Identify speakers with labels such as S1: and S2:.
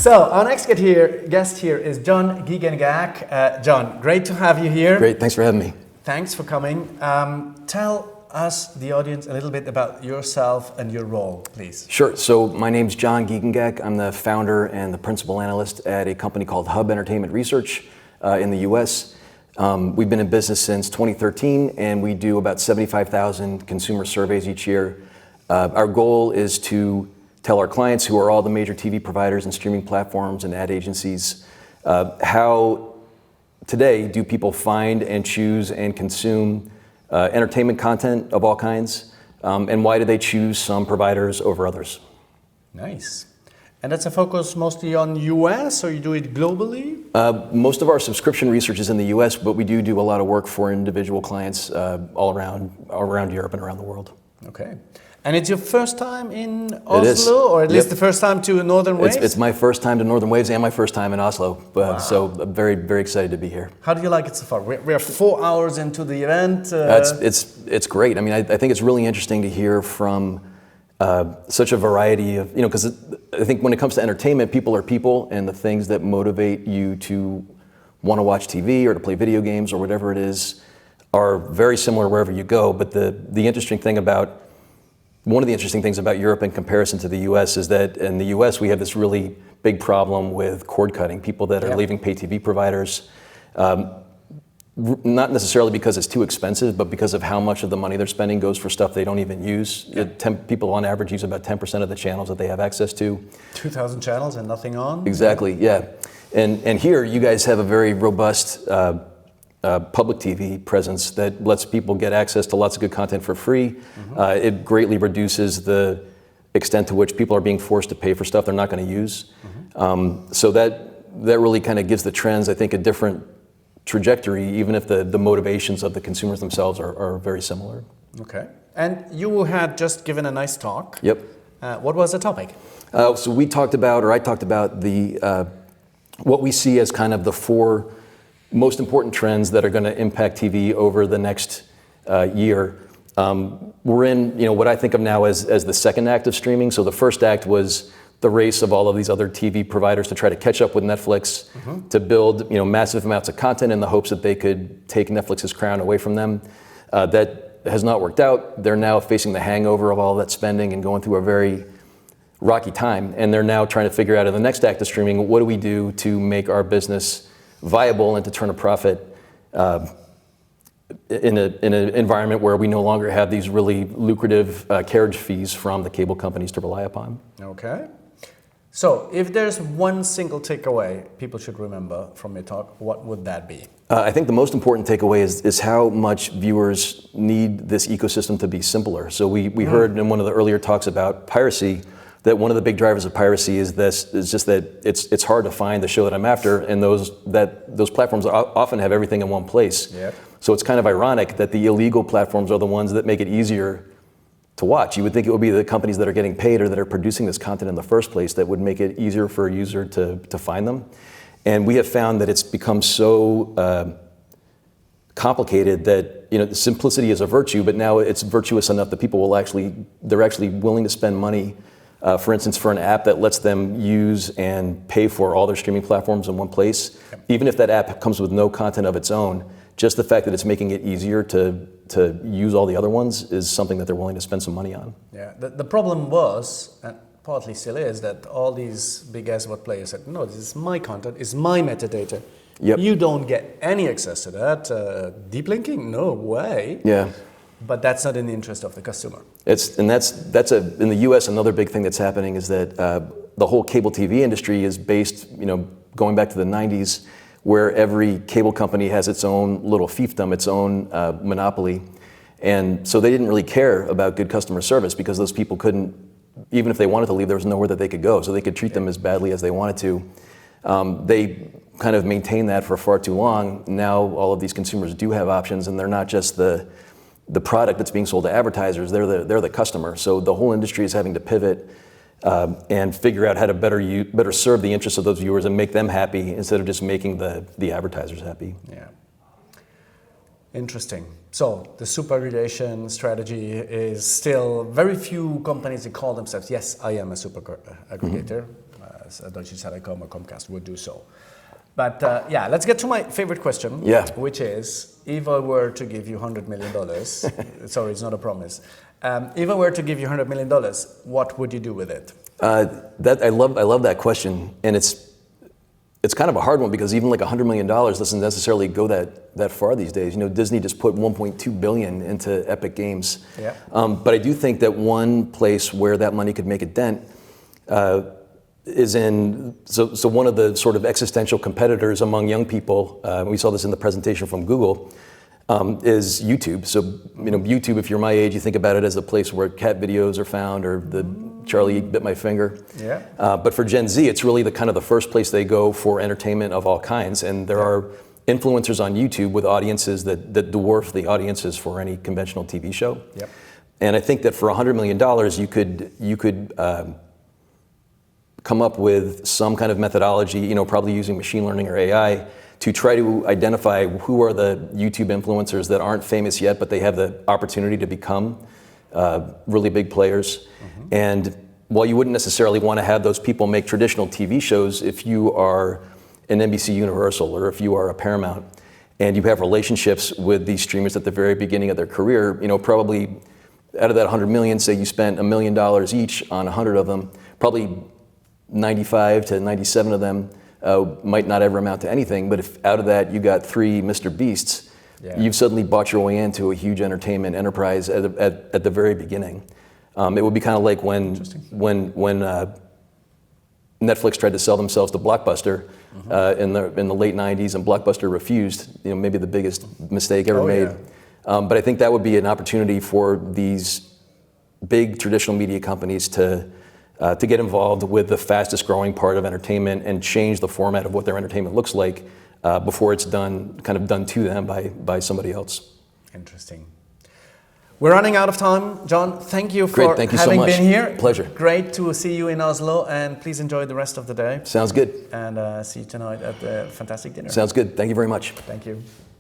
S1: So our next guest here is Jon Giegengack. Jon, great to have you here.
S2: Great, thanks for having me.
S1: Thanks for coming. Tell us, the audience, a little bit about yourself and your role, please.
S2: Sure, so my name's Jon Giegengack. I'm the founder and the principal analyst at a company called Hub Entertainment Research in the US. We've been in business since 2013 and we do about 75,000 consumer surveys each year. Our goal is to tell our clients, who are all the major TV providers and streaming platforms and ad agencies, how today do people find and choose and consume entertainment content of all kinds, and why do they choose some providers over others?
S1: Nice. And that's a focus mostly on US, or you do it globally?
S2: Most of our subscription research is in the US, but we do a lot of work for individual clients all around Europe and around the world.
S1: Okay. And it's your first time in Oslo, or at least the first time to Northern Waves?
S2: It's my first time to Northern Waves and my first time in Oslo,
S1: Wow.
S2: So I'm very, very excited to be here.
S1: How do you like it so far? We're 4 hours into the event.
S2: It's great. I mean, I think it's really interesting to hear from such a variety of, because I think when it comes to entertainment, people are people, and the things that motivate you to want to watch TV or to play video games or whatever it is are very similar wherever you go. But one of the interesting things about Europe in comparison to the US is that in the US we have this really big problem with cord cutting. People that are leaving pay TV providers, not necessarily because it's too expensive, but because of how much of the money they're spending goes for stuff they don't even use. People on average use about 10% of the channels that they have access to. 2,000
S1: channels and nothing on?
S2: Exactly, yeah. And here you guys have a very robust public TV presence that lets people get access to lots of good content for free.
S1: Mm-hmm.
S2: It greatly reduces the extent to which people are being forced to pay for stuff they're not going to use.
S1: Mm-hmm.
S2: So that really kind of gives the trends, I think, a different trajectory, even if the motivations of the consumers themselves are very similar.
S1: Okay. And you had just given a nice talk.
S2: Yep.
S1: What was the topic?
S2: So I talked about what we see as kind of the 4 most important trends that are going to impact TV over the next year. We're in, what I think of now as the second act of streaming. So the first act was the race of all of these other TV providers to try to catch up with Netflix, to build, massive amounts of content in the hopes that they could take Netflix's crown away from them. That has not worked out. They're now facing the hangover of all that spending and going through a very rocky time. And they're now trying to figure out in the next act of streaming, what do we do to make our business viable and to turn a profit in an environment where we no longer have these really lucrative carriage fees from the cable companies to rely upon.
S1: Okay. So if there's one single takeaway people should remember from your talk, what would that be?
S2: I think the most important takeaway is how much viewers need this ecosystem to be simpler. So we heard in one of the earlier talks about piracy, that one of the big drivers of piracy is just that it's hard to find the show that I'm after, and those platforms often have everything in one place.
S1: Yep.
S2: So it's kind of ironic that the illegal platforms are the ones that make it easier to watch. You would think it would be the companies that are getting paid or that are producing this content in the first place that would make it easier for a user to find them. And we have found that it's become so complicated that the simplicity is a virtue, but now it's virtuous enough that people they're actually willing to spend money. For instance, for an app that lets them use and pay for all their streaming platforms in one place, even if that app comes with no content of its own, just the fact that it's making it easier to use all the other ones is something that they're willing to spend some money on.
S1: Yeah, the problem was, and partly still is, that all these big SVOD players said, no, this is my content, it's my metadata.
S2: Yep.
S1: You don't get any access to that. Deep linking? No way.
S2: Yeah.
S1: But that's not in the interest of the consumer.
S2: That's in the U.S. Another big thing that's happening is that the whole cable TV industry is based, going back to the 90s, where every cable company has its own little fiefdom, its own monopoly, and so they didn't really care about good customer service because those people couldn't, even if they wanted to leave, there was nowhere that they could go, so they could treat them as badly as they wanted to. They kind of maintained that for far too long. Now all of these consumers do have options, and they're not just the product that's being sold to advertisers, they're the customer. So the whole industry is having to pivot and figure out how to better serve the interests of those viewers and make them happy instead of just making the advertisers happy.
S1: Yeah. Interesting. So the super-aggregation strategy is still very few companies that call themselves, yes, I am a super aggregator. as Deutsche Telekom or Comcast would do so. But yeah, let's get to my favorite question, which is, if I were to give you $100 million, sorry, it's not a promise. If I were to give you $100 million, what would you do with it?
S2: I love that question, and it's kind of a hard one because even like $100 million doesn't necessarily go that far these days. You know, Disney just put $1.2 billion into Epic Games.
S1: Yeah.
S2: But I do think that one place where that money could make a dent is in, so one of the sort of existential competitors among young people, we saw this in the presentation from Google, is YouTube. So, you know, YouTube, if you're my age, you think about it as a place where cat videos are found, or the Charlie bit my finger.
S1: Yeah.
S2: But for Gen Z, it's really the kind of the first place they go for entertainment of all kinds. And there are influencers on YouTube with audiences that dwarf the audiences for any conventional TV show.
S1: Yep.
S2: And I think that for $100 million, you could come up with some kind of methodology, you know, probably using machine learning or AI, to try to identify who are the YouTube influencers that aren't famous yet, but they have the opportunity to become really big players. And while you wouldn't necessarily want to have those people make traditional TV shows, if you are an NBC Universal or if you are a Paramount and you have relationships with these streamers at the very beginning of their career, you know, probably out of that 100 million, say you spent $1 million each on 100 of them, probably 95 to 97 of them might not ever amount to anything, but if out of that you got 3 Mr. Beasts, you've suddenly bought your way into a huge entertainment enterprise at the very beginning. It would be kind of like when Netflix tried to sell themselves to Blockbuster in the late 90s, and Blockbuster refused. You know, maybe the biggest mistake ever made. But I think that would be an opportunity for these big traditional media companies to get involved with the fastest growing part of entertainment and change the format of what their entertainment looks like before it's done to them by somebody else.
S1: Interesting. We're running out of time. John, thank you for having
S2: so much.
S1: Been here.
S2: Pleasure.
S1: Great to see you in Oslo, and please enjoy the rest of the day.
S2: Sounds good.
S1: And see you tonight at the fantastic dinner.
S2: Sounds good. Thank you very much.
S1: Thank you.